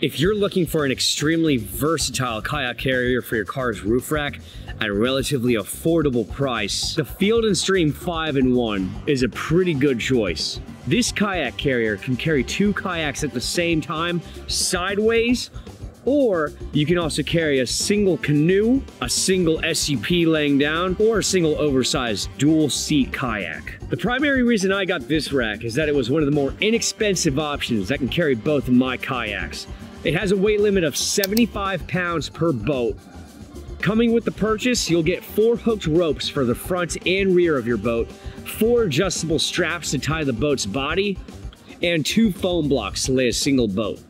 If you're looking for an extremely versatile kayak carrier for your car's roof rack at a relatively affordable price, the Field & Stream 5-in-1 is a pretty good choice. This kayak carrier can carry 2 kayaks at the same time, sideways, or you can also carry a single canoe, a single SUP laying down, or a single oversized dual seat kayak. The primary reason I got this rack is that it was one of the more inexpensive options that can carry both of my kayaks. It has a weight limit of 75 pounds per boat. Coming with the purchase, you'll get 4 hooked ropes for the front and rear of your boat, 4 adjustable straps to tie the boat's body, and 2 foam blocks to lay a single boat.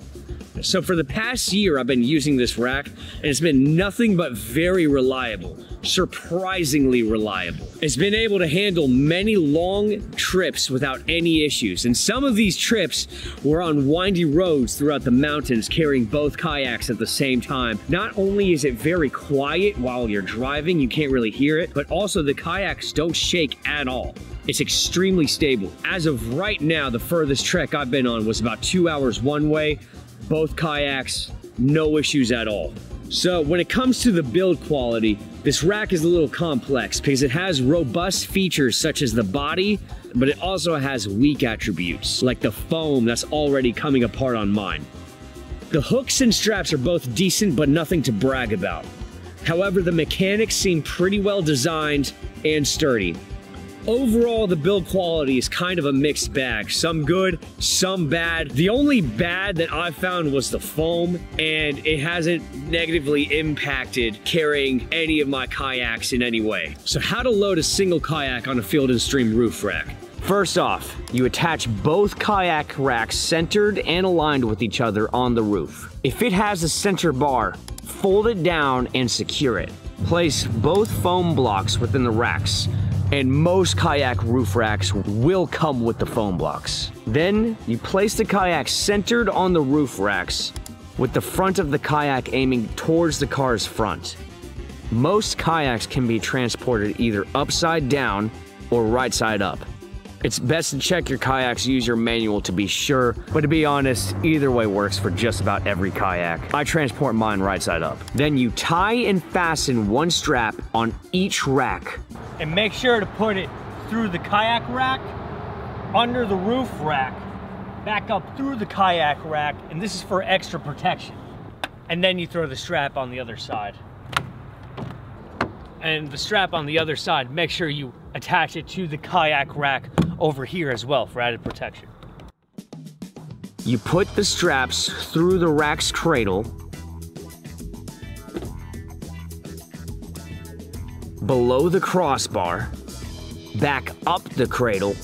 So for the past year, I've been using this rack, and it's been nothing but very reliable, surprisingly reliable. It's been able to handle many long trips without any issues, and some of these trips were on windy roads throughout the mountains carrying both kayaks at the same time. Not only is it very quiet while you're driving, you can't really hear it, but also the kayaks don't shake at all. It's extremely stable. As of right now, the furthest trek I've been on was about 2 hours one way. Both kayaks, no issues at all. So when it comes to the build quality, this rack is a little complex because it has robust features such as the body, but it also has weak attributes, like the foam that's already coming apart on mine. The hooks and straps are both decent, but nothing to brag about. However, the mechanics seem pretty well designed and sturdy. Overall, the build quality is kind of a mixed bag. Some good, some bad. The only bad that I found was the foam, and it hasn't negatively impacted carrying any of my kayaks in any way. So how to load a single kayak on a Field & Stream roof rack. First off, you attach both kayak racks centered and aligned with each other on the roof. If it has a center bar, fold it down and secure it. Place both foam blocks within the racks, and most kayak roof racks will come with the foam blocks. Then you place the kayak centered on the roof racks with the front of the kayak aiming towards the car's front. Most kayaks can be transported either upside down or right side up. It's best to check your kayaks, use your manual to be sure, but to be honest, either way works for just about every kayak. I transport mine right side up. Then you tie and fasten one strap on each rack. And make sure to put it through the kayak rack, under the roof rack, back up through the kayak rack, and this is for extra protection. And then you throw the strap on the other side. And the strap on the other side, make sure you attach it to the kayak rack over here as well for added protection. You put the straps through the rack's cradle, below the crossbar, back up the cradle,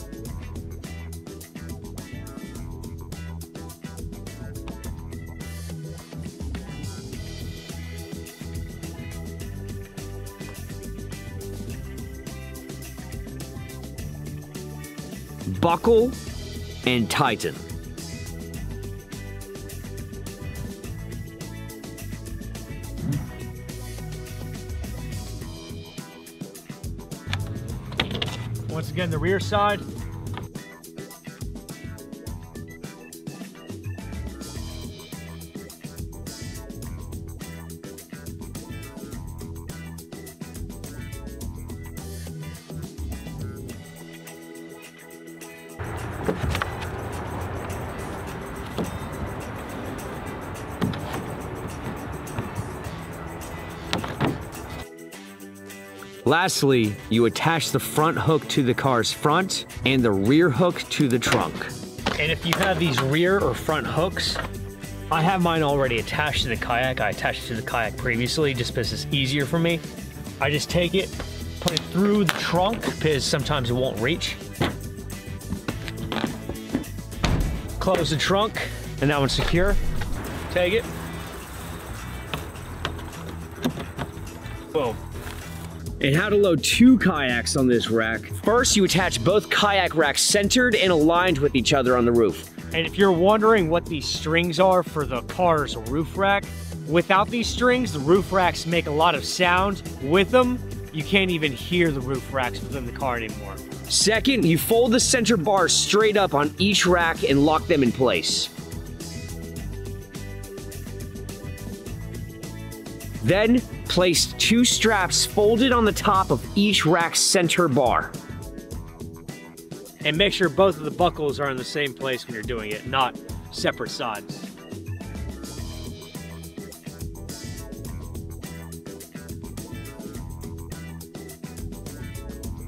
buckle, and tighten. Once again, the rear side. Lastly, you attach the front hook to the car's front and the rear hook to the trunk. And if you have these rear or front hooks, I have mine already attached to the kayak. I attached it to the kayak previously just because it's easier for me. I just take it, put it through the trunk because sometimes it won't reach. Close the trunk, and that one's secure. Take it. Boom. And how to load 2 kayaks on this rack. First, you attach both kayak racks centered and aligned with each other on the roof. And if you're wondering what these strings are for the car's roof rack, without these strings, the roof racks make a lot of sound. With them, you can't even hear the roof racks within the car anymore. Second, you fold the center bars straight up on each rack and lock them in place. Then, place 2 straps folded on the top of each rack's center bar. And make sure both of the buckles are in the same place when you're doing it, not separate sides.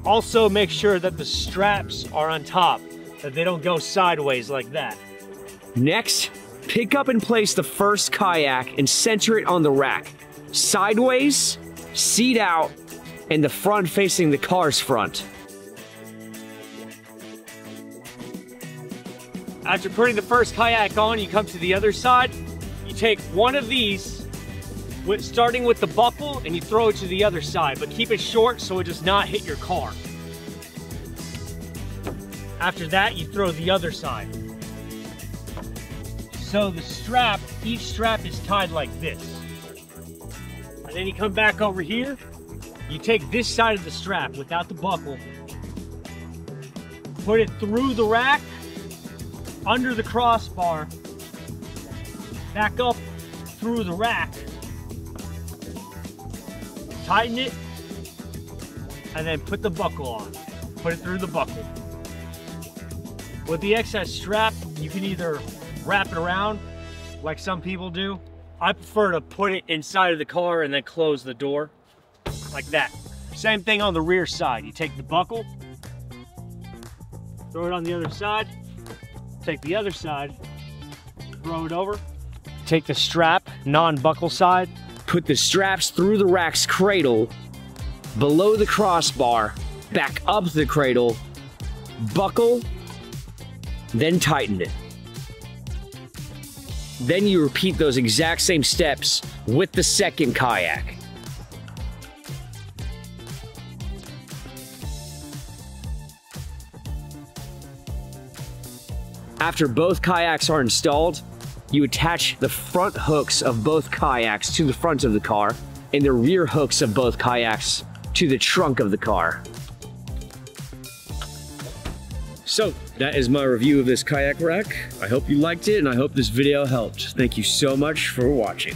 Also, make sure that the straps are on top, that they don't go sideways like that. Next, pick up and place the first kayak and center it on the rack. Sideways, seat out, and the front facing the car's front. After putting the first kayak on, you come to the other side. You take one of these, starting with the buckle, and you throw it to the other side, but keep it short so it does not hit your car. After that, you throw the other side. So the strap, each strap is tied like this. And then you come back over here, you take this side of the strap without the buckle, put it through the rack, under the crossbar, back up through the rack, tighten it, and then put the buckle on. Put it through the buckle. With the excess strap, you can either wrap it around like some people do. I prefer to put it inside of the car and then close the door like that. Same thing on the rear side. You take the buckle, throw it on the other side, take the other side, throw it over, take the strap, non-buckle side, Put the straps through the rack's cradle, below the crossbar, back up the cradle, buckle, then tighten it. Then you repeat those exact same steps with the second kayak. After both kayaks are installed, you attach the front hooks of both kayaks to the front of the car and the rear hooks of both kayaks to the trunk of the car. So that is my review of this kayak rack. I hope you liked it and I hope this video helped. Thank you so much for watching.